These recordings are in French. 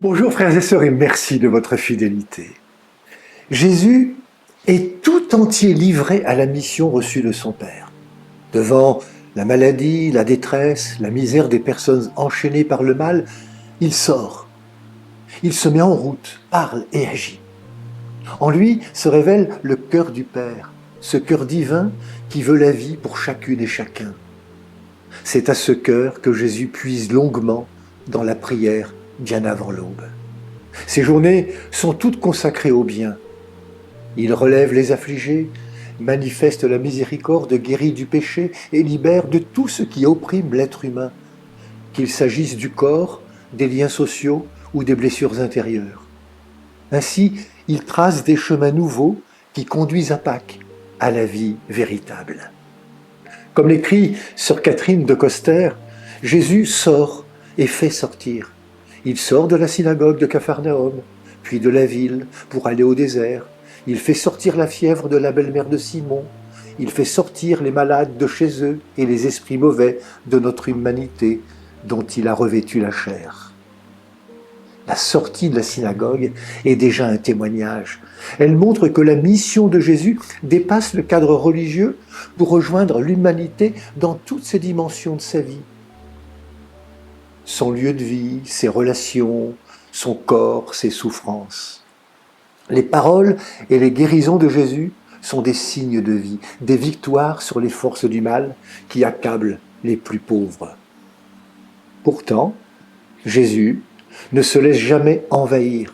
Bonjour frères et sœurs et merci de votre fidélité. Jésus est tout entier livré à la mission reçue de son Père. Devant la maladie, la détresse, la misère des personnes enchaînées par le mal, il sort. Il se met en route, parle et agit. En lui se révèle le cœur du Père, ce cœur divin qui veut la vie pour chacune et chacun. C'est à ce cœur que Jésus puise longuement dans la prière bien avant l'aube. Ces journées sont toutes consacrées au bien. Il relève les affligés, manifeste la miséricorde, guérit du péché et libère de tout ce qui opprime l'être humain, qu'il s'agisse du corps, des liens sociaux ou des blessures intérieures. Ainsi, il trace des chemins nouveaux qui conduisent à Pâques, à la vie véritable. Comme l'écrit sœur Catherine de Coster, Jésus sort et fait sortir. Il sort de la synagogue de Capharnaüm, puis de la ville pour aller au désert. Il fait sortir la fièvre de la belle-mère de Simon. Il fait sortir les malades de chez eux et les esprits mauvais de notre humanité dont il a revêtu la chair. La sortie de la synagogue est déjà un témoignage. Elle montre que la mission de Jésus dépasse le cadre religieux pour rejoindre l'humanité dans toutes ses dimensions de sa vie. Son lieu de vie, ses relations, son corps, ses souffrances. Les paroles et les guérisons de Jésus sont des signes de vie, des victoires sur les forces du mal qui accablent les plus pauvres. Pourtant, Jésus ne se laisse jamais envahir.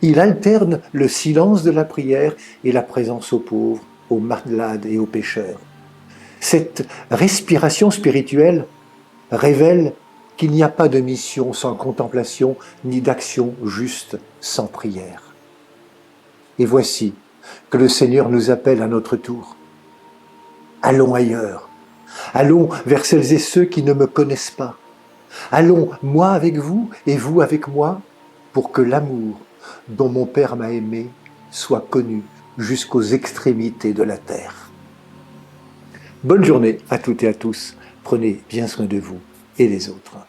Il alterne le silence de la prière et la présence aux pauvres, aux malades et aux pécheurs. Cette respiration spirituelle révèle qu'il n'y a pas de mission sans contemplation, ni d'action juste sans prière. Et voici que le Seigneur nous appelle à notre tour. Allons ailleurs. Allons vers celles et ceux qui ne me connaissent pas. Allons, moi avec vous et vous avec moi, pour que l'amour dont mon Père m'a aimé soit connu jusqu'aux extrémités de la terre. Bonne journée à toutes et à tous. Prenez bien soin de vous et des autres.